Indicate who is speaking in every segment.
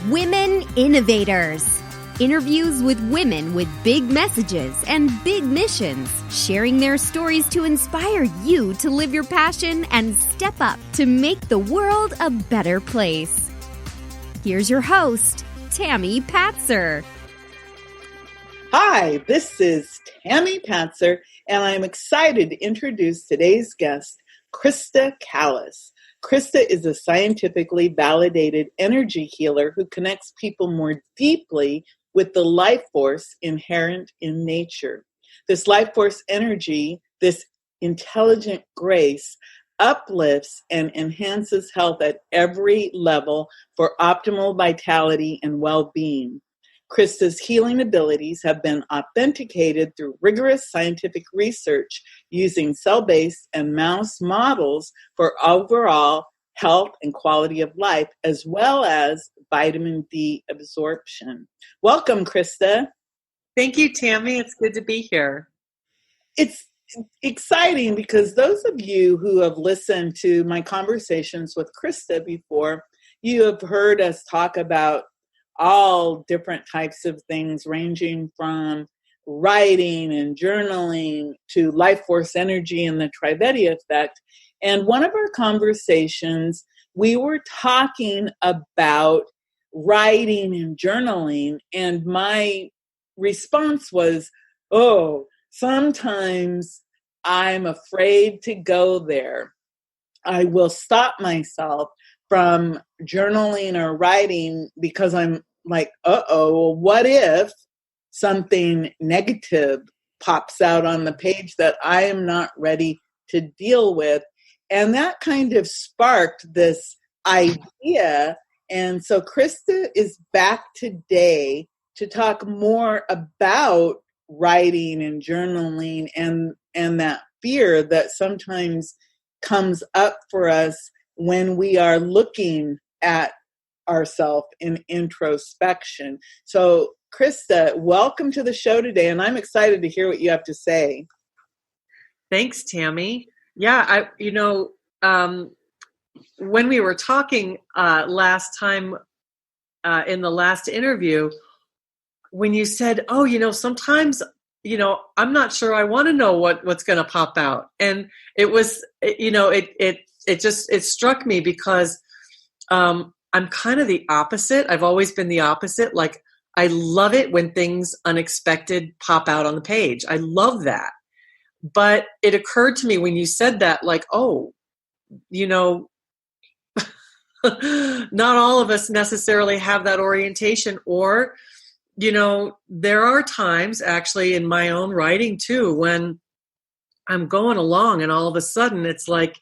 Speaker 1: Women Innovators. Interviews with women with big messages and big missions, sharing their stories to inspire you to live your passion and step up to make the world a better place. Here's your host, Tami Patzer.
Speaker 2: Hi, this is Tami Patzer, and I'm excited to introduce today's guest, Krista Callas. Krista is a scientifically validated energy healer who connects people more deeply with the life force inherent in nature. This life force energy, this intelligent grace, uplifts and enhances health at every level for optimal vitality and well-being. Krista's healing abilities have been authenticated through rigorous scientific research using cell-based and mouse models for overall health and quality of life, as well as vitamin D absorption. Welcome, Krista.
Speaker 3: Thank you, Tami. It's good to be here.
Speaker 2: It's exciting because those of you who have listened to my conversations with Krista before, you have heard us talk about all different types of things, ranging from writing and journaling to life force energy and the Trivedi effect. And one of our conversations, we were talking about writing and journaling, and my response was, oh, sometimes I'm afraid to go there. I will stop myself from journaling or writing because I'm like, what if something negative pops out on the page that I am not ready to deal with? And that kind of sparked this idea. And so Krista is back today to talk more about writing and journaling and that fear that sometimes comes up for us when we are looking at ourselves in introspection. So, Krista, welcome to the show today, and I'm excited to hear what you have to say.
Speaker 3: Thanks, Tami. Yeah, when we were talking last time in the last interview, when you said, sometimes, I'm not sure I want to know what's going to pop out. And it was, it struck me because I'm kind of the opposite. I've always been the opposite. Like, I love it when things unexpected pop out on the page. I love that. But it occurred to me when you said that, like, not all of us necessarily have that orientation, or, there are times actually in my own writing too, when I'm going along and all of a sudden it's like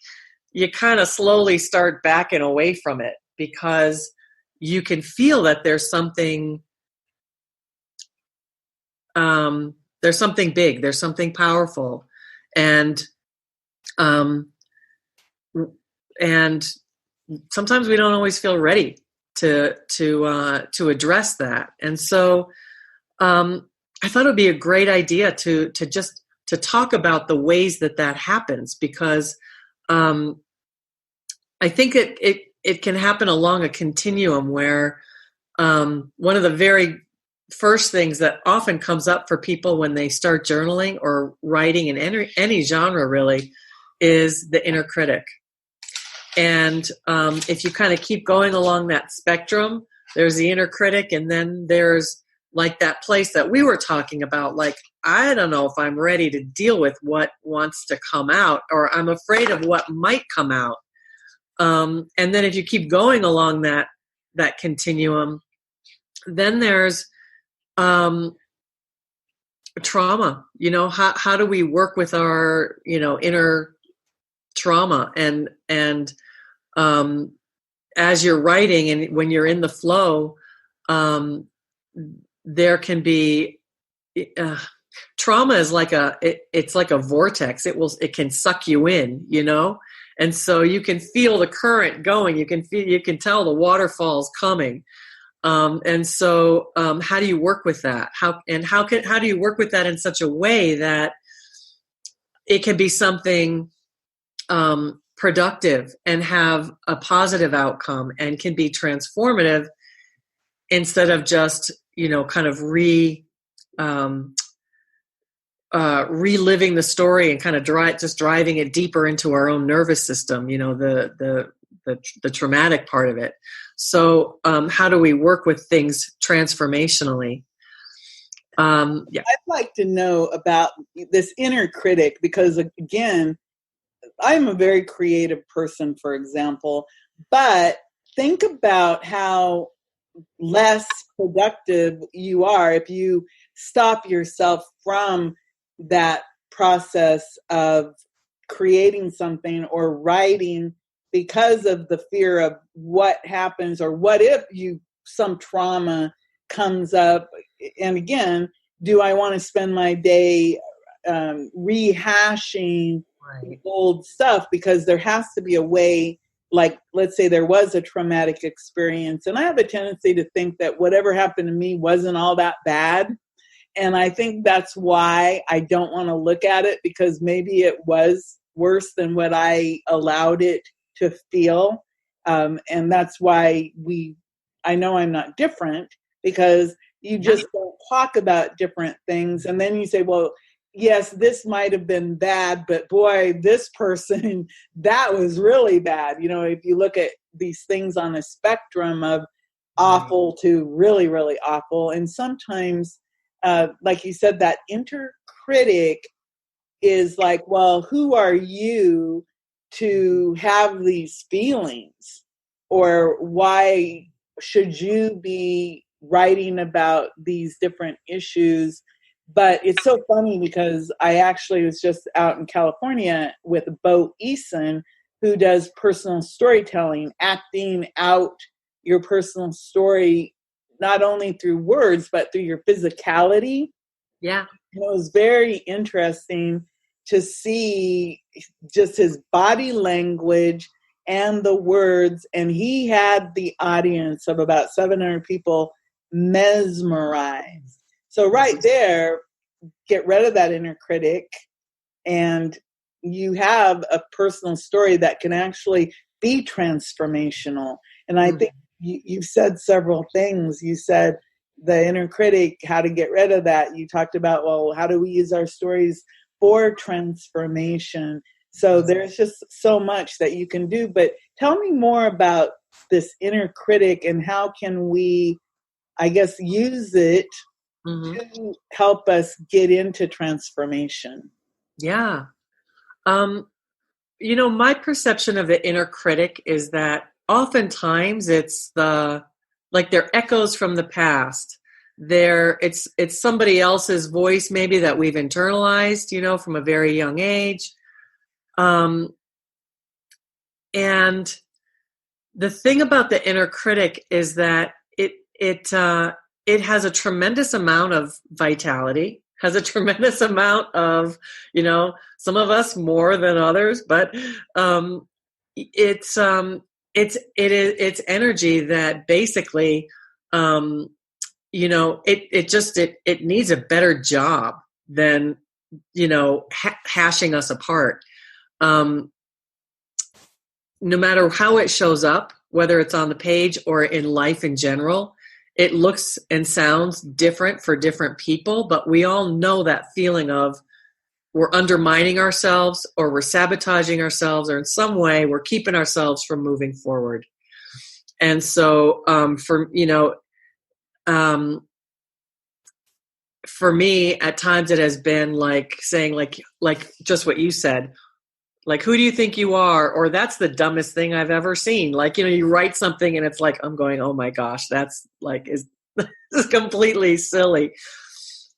Speaker 3: you kind of slowly start backing away from it because you can feel that there's something big, there's something powerful. And sometimes we don't always feel ready to address that. And so I thought it would be a great idea to talk about the ways that happens, because I think it can happen along a continuum where one of the very first things that often comes up for people when they start journaling or writing in any genre really is the inner critic. And if you kind of keep going along that spectrum, there's the inner critic, and then there's like that place that we were talking about, like, I don't know if I'm ready to deal with what wants to come out, or I'm afraid of what might come out. And then if you keep going along that continuum, then there's trauma. How do we work with our, inner trauma? And as you're writing and when you're in the flow, there can be trauma is like it's like a vortex. It can suck you in, and so you can feel the current going. You can tell the waterfalls coming. And so how do you work with that? How do you work with that in such a way that it can be something productive and have a positive outcome and can be transformative instead of just, kind of reliving the story and kind of just driving it deeper into our own nervous system, the traumatic part of it. So how do we work with things transformationally?
Speaker 2: I'd like to know about this inner critic, because again, I'm a very creative person, for example, but think about how less productive you are if you stop yourself from that process of creating something or writing, because of the fear of what happens, or what if some trauma comes up. And again, do I want to spend my day rehashing the old stuff? Because there has to be a way, like, let's say there was a traumatic experience, and I have a tendency to think that whatever happened to me wasn't all that bad. And I think that's why I don't want to look at it, because maybe it was worse than what I allowed it to feel. And that's why I know I'm not different, because you just don't talk about different things. And then you say, well, yes, this might have been bad, but boy, this person, that was really bad. If you look at these things on a spectrum of awful to really, really awful. And sometimes, like you said, that inner critic is like, well, who are you to have these feelings? Or why should you be writing about these different issues? But it's so funny, because I actually was just out in California with Bo Eason, who does personal storytelling, acting out your personal story, not only through words, but through your physicality.
Speaker 3: Yeah.
Speaker 2: And it was very interesting to see just his body language and the words. And he had the audience of about 700 people mesmerized. So right there, get rid of that inner critic, and you have a personal story that can actually be transformational. And I think you've said several things. You said the inner critic, how to get rid of that. You talked about, well, how do we use our stories for transformation? So there's just so much that you can do. But tell me more about this inner critic, and how can we, I guess, use it to help us get into transformation?
Speaker 3: Yeah. My perception of the inner critic is that oftentimes it's they're echoes from the past. It's somebody else's voice, maybe, that we've internalized, from a very young age. And the thing about the inner critic is that it has a tremendous amount of vitality, has a tremendous amount of, some of us more than others, but it's energy that basically, it needs a better job than, hashing us apart. No matter how it shows up, whether it's on the page or in life in general, it looks and sounds different for different people, but we all know that feeling of we're undermining ourselves, or we're sabotaging ourselves, or in some way we're keeping ourselves from moving forward. And so for me, at times it has been like saying, like just what you said, like, who do you think you are? Or that's the dumbest thing I've ever seen. Like, you write something and it's like, I'm going, oh my gosh, that's like, is completely silly.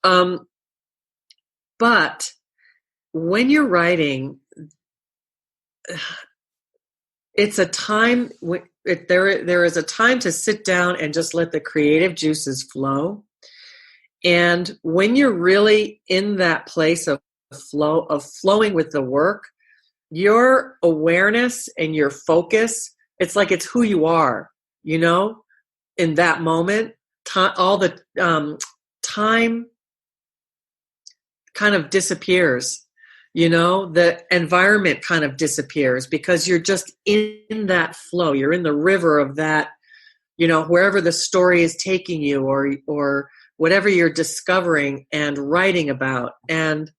Speaker 3: But when you're writing, it's a time, there is a time to sit down and just let the creative juices flow. And when you're really in that place of flowing with the work, your awareness and your focus, it's like it's who you are, in that moment. All the time kind of disappears, the environment kind of disappears, because you're just in that flow. You're in the river of that wherever the story is taking you, or whatever you're discovering and writing about. And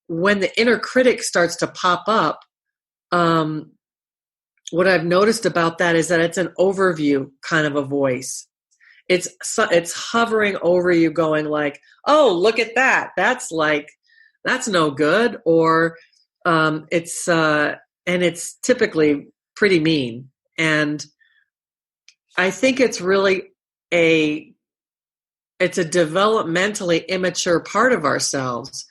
Speaker 3: when the inner critic starts to pop up, what I've noticed about that is that it's an overview kind of a voice. It's hovering over you, going like, "Oh, look at that! That's no good," or it's typically pretty mean. And I think it's really it's a developmentally immature part of ourselves,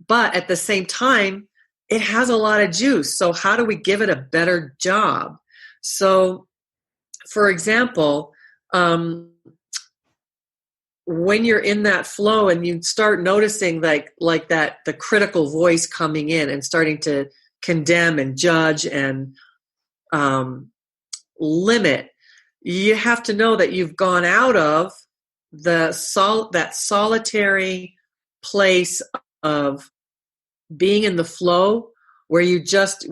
Speaker 3: but at the same time, it has a lot of juice. So how do we give it a better job? So, for example, when you're in that flow and you start noticing like that, the critical voice coming in and starting to condemn and judge and limit, you have to know that you've gone out of that solitary place of being in the flow, where you're just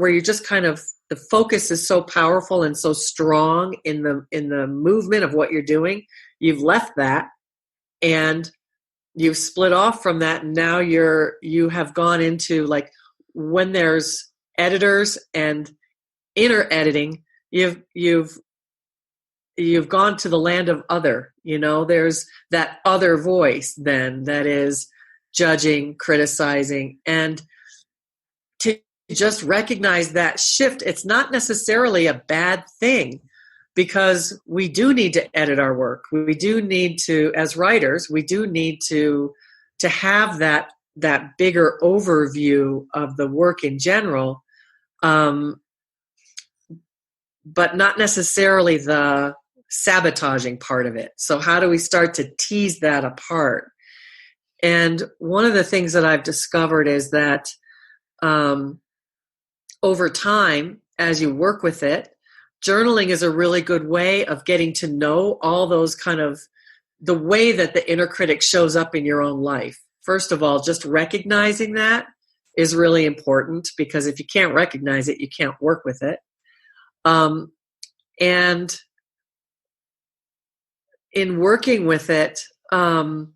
Speaker 3: kind of, the focus is so powerful and so strong in the movement of what you're doing. You've left that and you've split off from that, and now you have gone into, like, when there's editors and inner editing, you've gone to the land of other. There's that other voice then that is judging, criticizing, and to just recognize that shift. It's not necessarily a bad thing, because we do need to edit our work. We do need to, as writers, we do need to have that bigger overview of the work in general, but not necessarily the sabotaging part of it. So how do we start to tease that apart? And one of the things that I've discovered is that over time, as you work with it, journaling is a really good way of getting to know all those kind of, the way that the inner critic shows up in your own life. First of all, just recognizing that is really important, because if you can't recognize it, you can't work with it. And in working with it, what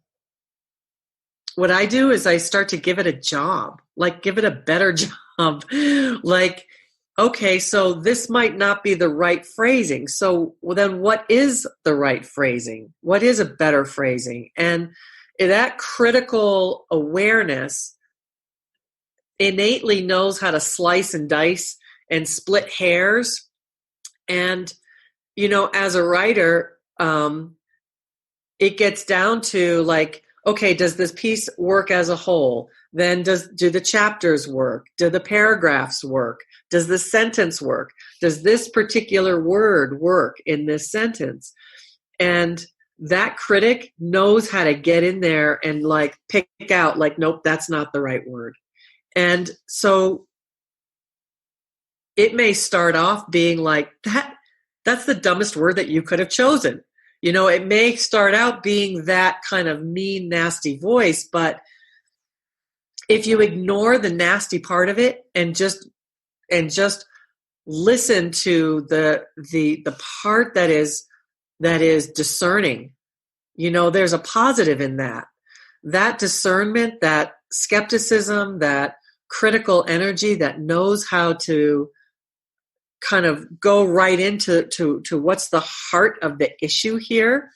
Speaker 3: I do is I start to give it a job, like give it a better job. Like, okay, so this might not be the right phrasing. So then what is the right phrasing? What is a better phrasing? And that critical awareness innately knows how to slice and dice and split hairs. And, as a writer, it gets down to like, okay, does this piece work as a whole? Then do the chapters work? Do the paragraphs work? Does the sentence work? Does this particular word work in this sentence? And that critic knows how to get in there and like pick out like, nope, that's not the right word. And so it may start off being like, that's the dumbest word that you could have chosen. It may start out being that kind of mean, nasty voice, but if you ignore the nasty part of it and just listen to the part that is discerning, there's a positive in that discernment, that skepticism, that critical energy that knows how to kind of go right into what's the heart of the issue here.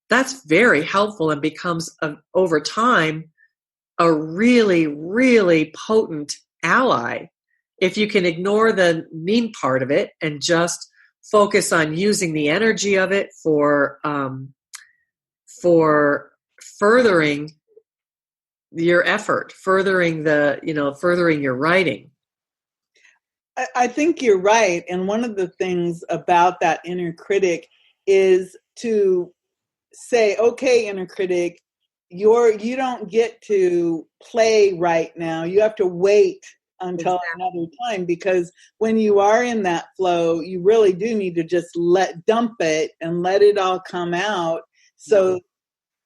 Speaker 3: That's very helpful and becomes over time a really, really potent ally if you can ignore the mean part of it and just focus on using the energy of it for furthering your effort, furthering your writing.
Speaker 2: I think you're right. And one of the things about that inner critic is to say, okay, inner critic, you don't get to play right now. You have to wait until another time, because when you are in that flow, you really do need to just dump it and let it all come out. So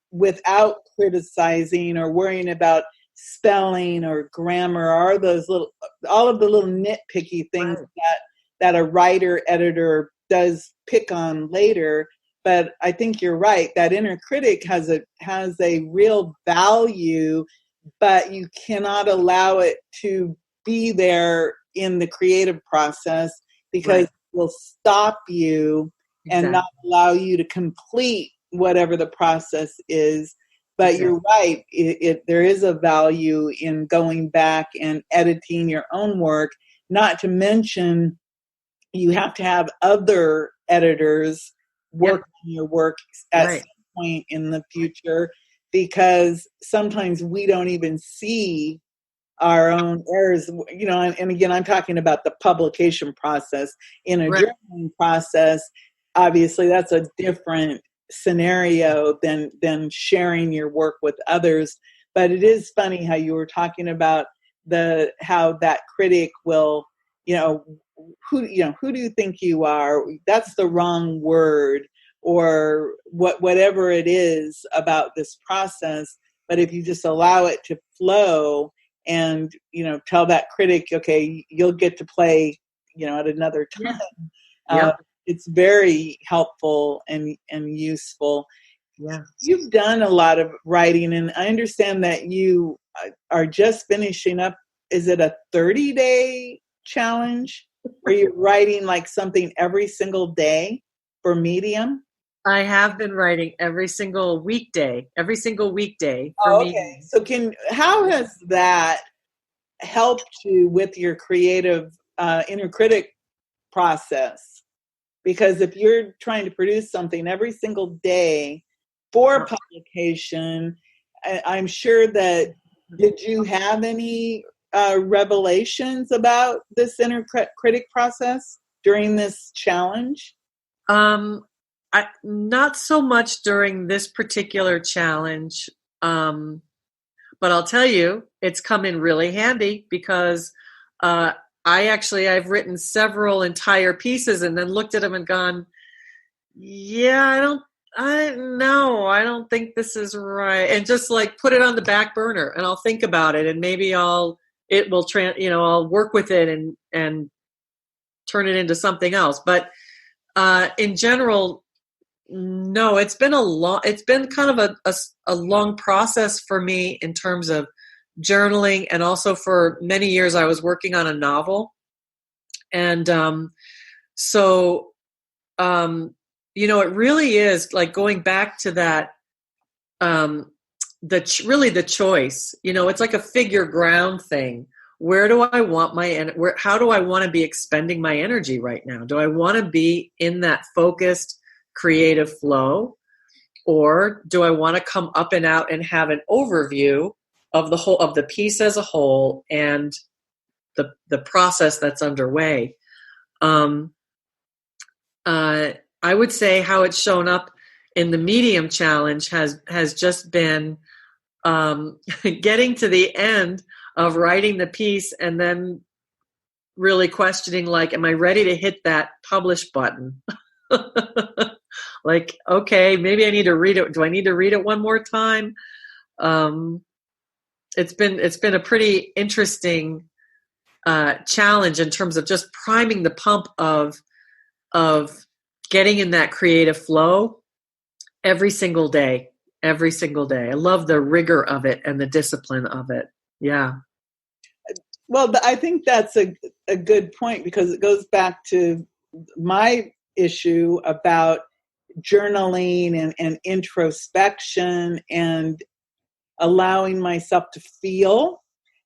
Speaker 2: without criticizing or worrying about spelling or grammar or all of the little nitpicky things that a writer, editor, does pick on later. But I think you're right. That inner critic has a real value, but you cannot allow it to be there in the creative process, because it will stop you and not allow you to complete whatever the process is. But you're right. There is a value in going back and editing your own work, not to mention you have to have other editors work on your work at some point in the future, because sometimes we don't even see our own errors, and again, I'm talking about the publication process. In a journaling process, obviously that's a different scenario than sharing your work with others. But it is funny how you were talking about how that critic will, who do you think you are? That's the wrong word, or whatever it is about this process. But if you just allow it to flow and, tell that critic, okay, you'll get to play, at another time. It's very helpful and useful. Yeah. You've done a lot of writing, and I understand that you are just finishing up. Is it a 30-day challenge? Are you writing like something every single day for Medium?
Speaker 3: I have been writing every single weekday for Medium.
Speaker 2: Okay. So how has that helped you with your creative inner critic process? Because if you're trying to produce something every single day for publication, I'm sure that, did you have any revelations about this inner critic process during this challenge?
Speaker 3: Not so much during this particular challenge, but I'll tell you, it's come in really handy, because I've written several entire pieces and then looked at them and gone, I don't think this is right. And just like put it on the back burner, and I'll think about it, and maybe I'll work with it and turn it into something else. But in general, no, it's been kind of a long process for me in terms of journaling, and also for many years I was working on a novel. And it really is like going back to that, the choice. It's like a figure ground thing. Where do I want how do I want to be expending my energy right now? Do I want to be in that focused creative flow, or do I want to come up and out and have an overview of the piece as a whole and the process that's underway? I would say how it's shown up in the Medium challenge has just been getting to the end of writing the piece and then really questioning, like, am I ready to hit that publish button? Like, okay, maybe I need to read it. Do I need to read it one more time? It's been a pretty interesting challenge in terms of just priming the pump of getting in that creative flow every single day. I love the rigor of it and the discipline of it. Yeah.
Speaker 2: Well, I think that's a good point, because it goes back to my issue about journaling and introspection and allowing myself to feel.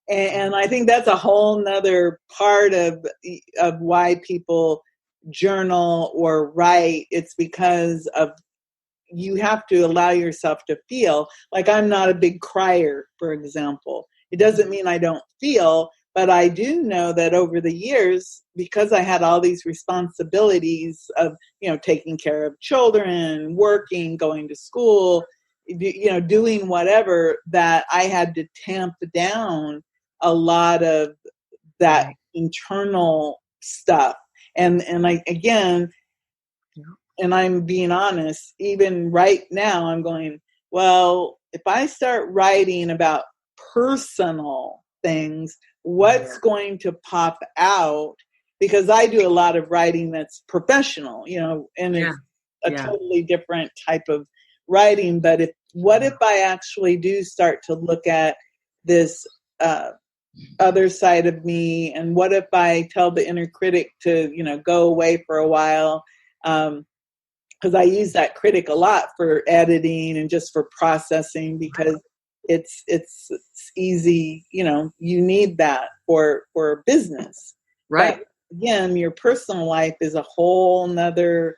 Speaker 2: And I think that's a whole nother part of why people journal or write. It's because of, you have to allow yourself to feel. Like, I'm not a big crier, for example. It doesn't mean I don't feel, but I do know that over the years, because I had all these responsibilities of, taking care of children, working, going to school, doing whatever, that I had to tamp down a lot of that internal stuff. And I'm being honest, even right now, I'm going, well, if I start writing about personal things, what's going to pop out? because I do a lot of writing that's professional, and
Speaker 3: Yeah.
Speaker 2: it's a totally different type of writing. But what if I actually do start to look at this other side of me, and what if I tell the inner critic to, go away for a while? Because I use that critic a lot for editing and just for processing, because it's easy, you need that for business.
Speaker 3: Right.
Speaker 2: But again, your personal life is a whole nother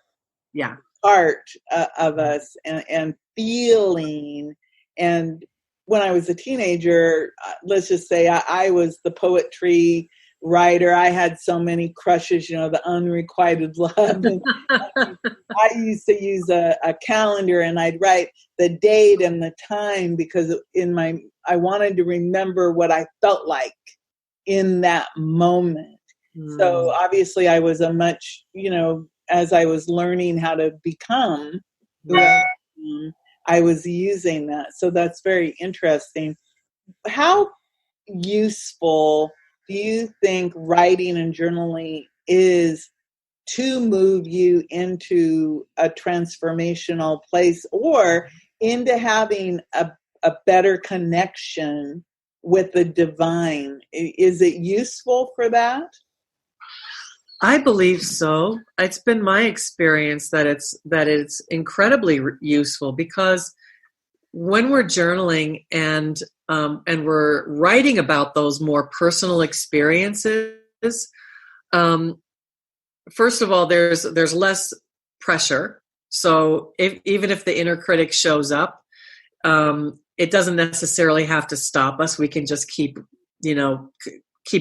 Speaker 3: Yeah.
Speaker 2: part of us, and feeling. And when I was a teenager, let's just say I was the poetry writer. I had so many crushes, the unrequited love. And I used to use a calendar, and I'd write the date and the time, because I wanted to remember what I felt like in that moment. So obviously I was as I was learning how to become who I was using that. So that's very interesting. How useful do you think writing and journaling is to move you into a transformational place, or into having a better connection with the divine? Is it useful for that?
Speaker 3: I believe so. It's been my experience that it's incredibly useful, because when we're journaling and we're writing about those more personal experiences, first of all, there's less pressure. So even if the inner critic shows up, it doesn't necessarily have to stop us. We can just keep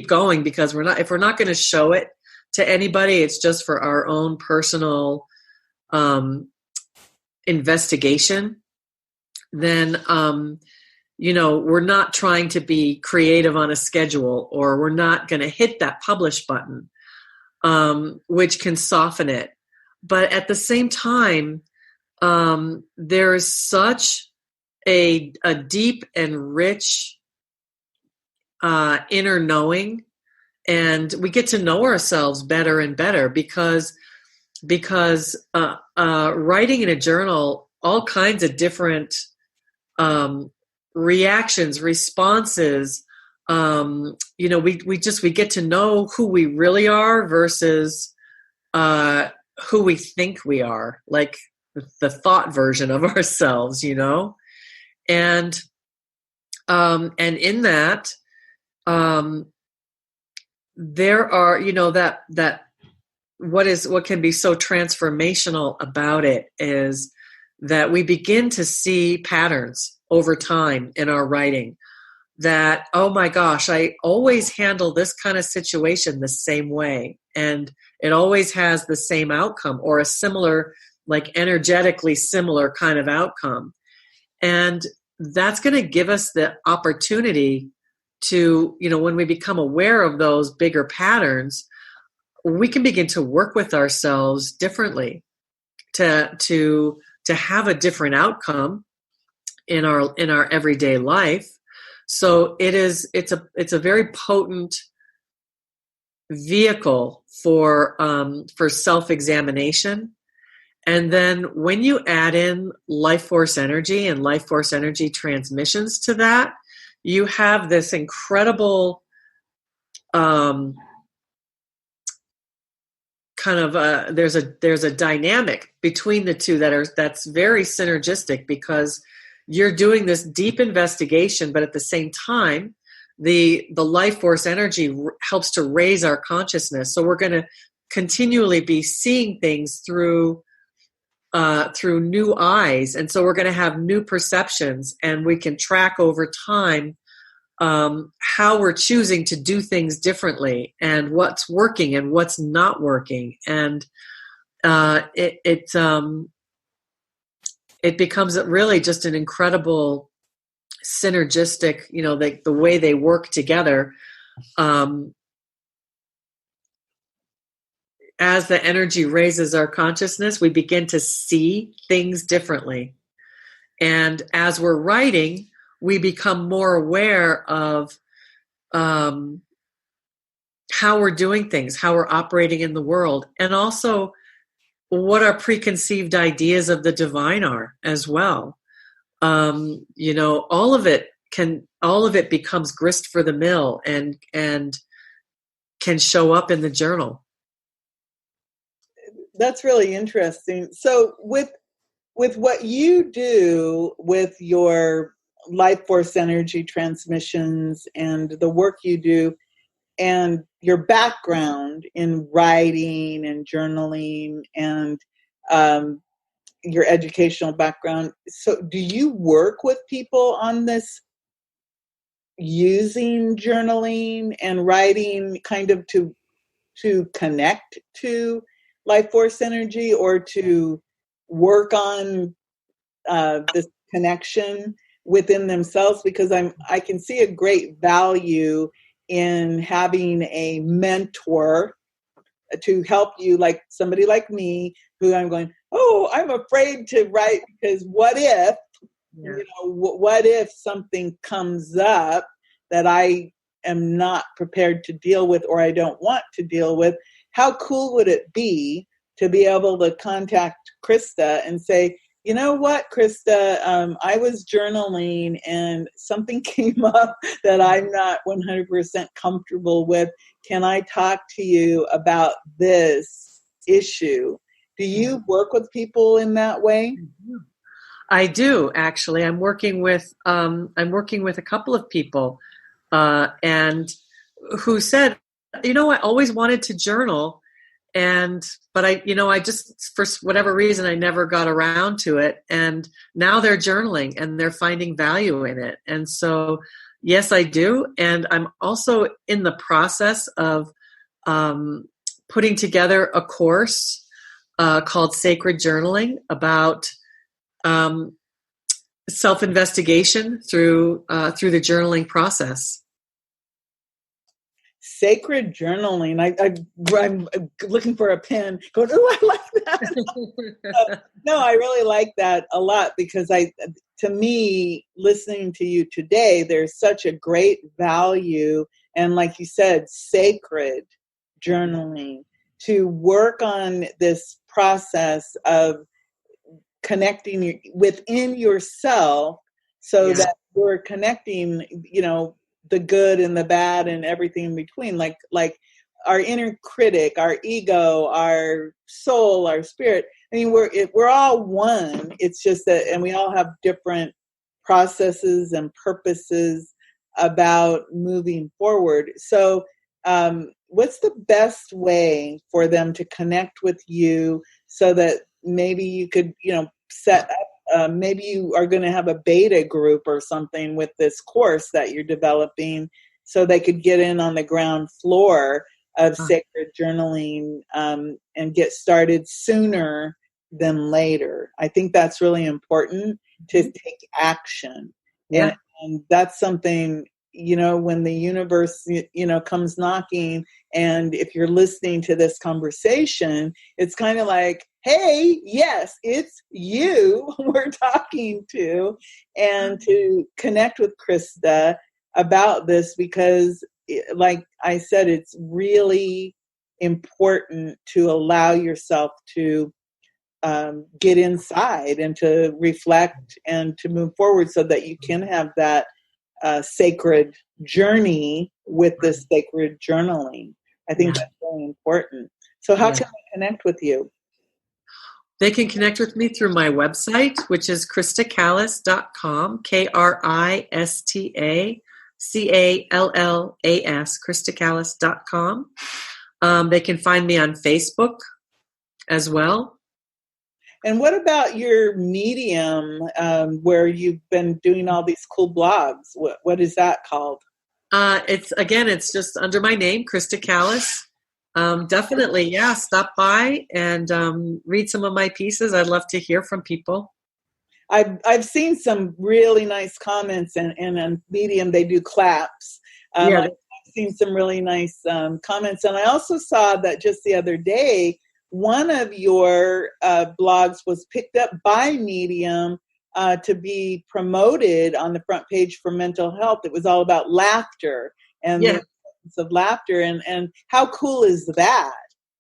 Speaker 3: going, because if we're not going to show it to anybody, it's just for our own personal investigation. Then we're not trying to be creative on a schedule, or we're not going to hit that publish button, which can soften it. But at the same time, there is such a deep and rich inner knowing, and we get to know ourselves better and better, because writing in a journal, all kinds of different reactions, responses, we get to know who we really are versus who we think we are, like the thought version of ourselves, and in that, there are, that what can be so transformational about it is that we begin to see patterns over time in our writing, that, oh my gosh, I always handle this kind of situation the same way, and it always has the same outcome, or a similar, like energetically similar kind of outcome. And that's going to give us the opportunity to, when we become aware of those bigger patterns, we can begin to work with ourselves differently to have a different outcome in our everyday life. So it's a very potent vehicle for self-examination. And then when you add in life force energy and life force energy transmissions to that, you have this incredible kind of there's a dynamic between the two that's very synergistic, because you're doing this deep investigation, but at the same time, the life force energy helps to raise our consciousness. So we're going to continually be seeing things through new eyes, and so we're going to have new perceptions, and we can track over time how we're choosing to do things differently, and what's working and what's not working, and it becomes really just an incredible synergistic, the way they work together. As the energy raises our consciousness, we begin to see things differently. And as we're writing, we become more aware of how we're doing things, how we're operating in the world, and also what our preconceived ideas of the divine are as well. All of it becomes grist for the mill and can show up in the journal.
Speaker 2: That's really interesting. So with what you do with your life force energy transmissions and the work you do and your background in writing and journaling and your educational background, so do you work with people on this using journaling and writing kind of to connect to life force energy or to work on this connection within themselves? Because I can see a great value in having a mentor to help you, like somebody like me, who I'm going, oh, I'm afraid to write because what if, what if something comes up that I am not prepared to deal with or I don't want to deal with? How cool would it be to be able to contact Krista and say, you know what, Krista, I was journaling and something came up that I'm not 100% comfortable with. Can I talk to you about this issue? Do you work with people in that way?
Speaker 3: I do, actually. I'm working with a couple of people, and who said, I always wanted to journal, but I just, for whatever reason, I never got around to it. And now they're journaling and they're finding value in it. And so, yes, I do. And I'm also in the process of putting together a course called Sacred Journaling about self-investigation through the journaling process.
Speaker 2: Sacred journaling. I'm looking for a pen. Going, oh, I like that. No, I really like that a lot because to me, listening to you today, there's such a great value, and like you said, sacred journaling to work on this process of connecting within yourself so that you're connecting, the good and the bad and everything in between, like our inner critic, our ego, our soul, our spirit. I mean, we're all one. It's just that, and we all have different processes and purposes about moving forward. So what's the best way for them to connect with you so that maybe you could, set up, maybe you are going to have a beta group or something with this course that you're developing so they could get in on the ground floor of sacred journaling and get started sooner than later. I think that's really important to take action.
Speaker 3: Yeah.
Speaker 2: And that's something, when the universe, comes knocking, and if you're listening to this conversation, it's kind of like, hey, yes, it's you we're talking to, and to connect with Krista about this because, like I said, it's really important to allow yourself to get inside and to reflect and to move forward so that you can have that sacred journey with this sacred journaling. I think that's really important. So how can I connect with you?
Speaker 3: They can connect with me through my website, which is KristaCallas.com, KristaCallas, KristaCallas.com. They can find me on Facebook as well.
Speaker 2: And what about your Medium, where you've been doing all these cool blogs? What is that called?
Speaker 3: It's just under my name, Krista Callas. Definitely, stop by and read some of my pieces. I'd love to hear from people.
Speaker 2: I've seen some really nice comments, and on Medium they do claps. I've seen some really nice comments, and I also saw that just the other day, one of your blogs was picked up by Medium to be promoted on the front page for mental health. It was all about laughter, and of laughter. And how cool is that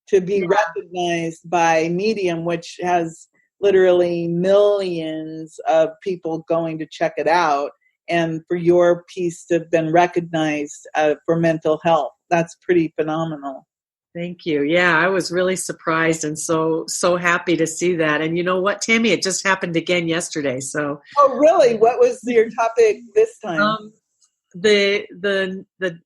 Speaker 2: to be recognized by Medium, which has literally millions of people going to check it out, and for your piece to have been recognized for mental health. That's pretty phenomenal.
Speaker 3: Thank you. Yeah, I was really surprised and so happy to see that. And you know what, Tami, it just happened again yesterday. So.
Speaker 2: Oh, really? What was your topic this time?
Speaker 3: The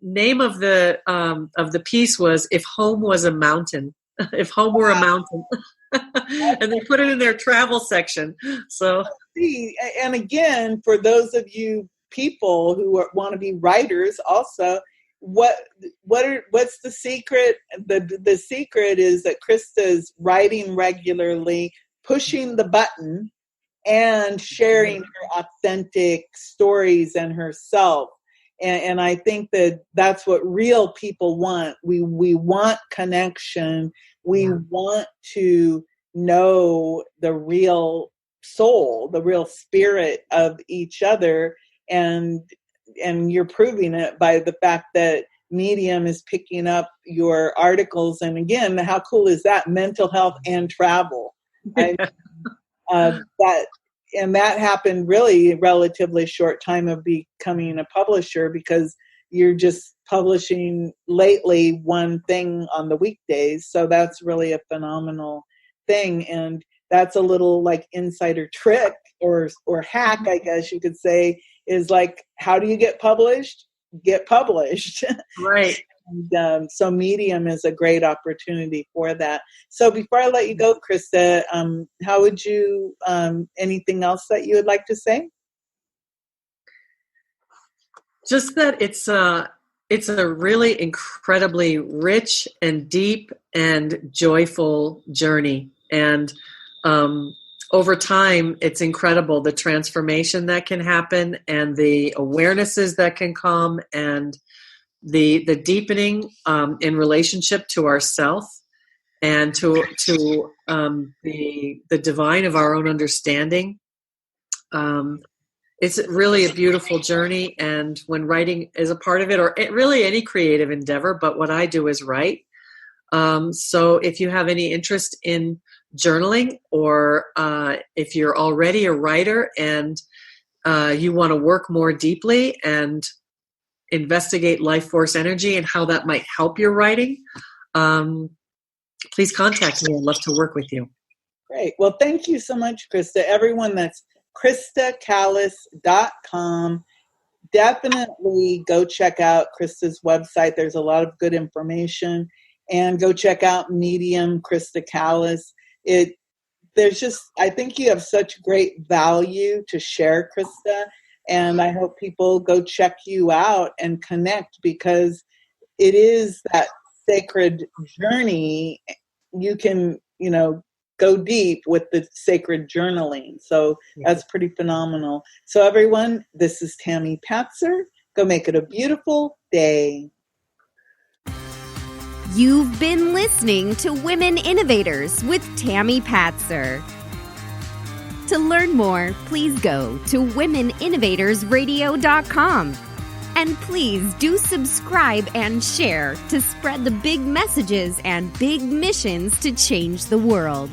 Speaker 3: name of the piece was "If Home Was a Mountain." If home were a mountain. And they put it in their travel section. So.
Speaker 2: See, and again, for those of you people who want to be writers, also. What's the secret? The secret is that Krista's writing regularly, pushing the button, and sharing her authentic stories and herself. And I think that's what real people want. We want connection. We want to know the real soul, the real spirit of each other. And you're proving it by the fact that Medium is picking up your articles. And again, how cool is that? Mental health and travel. That happened really relatively short time of becoming a publisher, because you're just publishing lately one thing on the weekdays. So that's really a phenomenal thing. And that's a little like insider trick or hack, I guess you could say, is like, how do you get published? Get published.
Speaker 3: Right.
Speaker 2: And, so Medium is a great opportunity for that. So before I let you go, Krista, how would you, anything else that you would like to say?
Speaker 3: Just that it's a really incredibly rich and deep and joyful journey. And over time, it's incredible the transformation that can happen and the awarenesses that can come and the deepening in relationship to ourself and to the divine of our own understanding. It's really a beautiful journey, and when writing is a part of it, or really any creative endeavor, but what I do is write. So if you have any interest in journaling, or if you're already a writer and you want to work more deeply and investigate life force energy and how that might help your writing, please contact me. I'd love to work with you.
Speaker 2: Great. Well, thank you so much, Krista. Everyone, that's KristaCallas.com. Definitely go check out Krista's website. There's a lot of good information. And go check out Medium, Krista Callas. I think you have such great value to share, Krista, and I hope people go check you out and connect, because it is that sacred journey. You can, go deep with the sacred journaling. So that's pretty phenomenal. So everyone, this is Tami Patzer. Go make it a beautiful day.
Speaker 1: You've been listening to Women Innovators with Tami Patzer. To learn more, please go to womeninnovatorsradio.com. And please do subscribe and share to spread the big messages and big missions to change the world.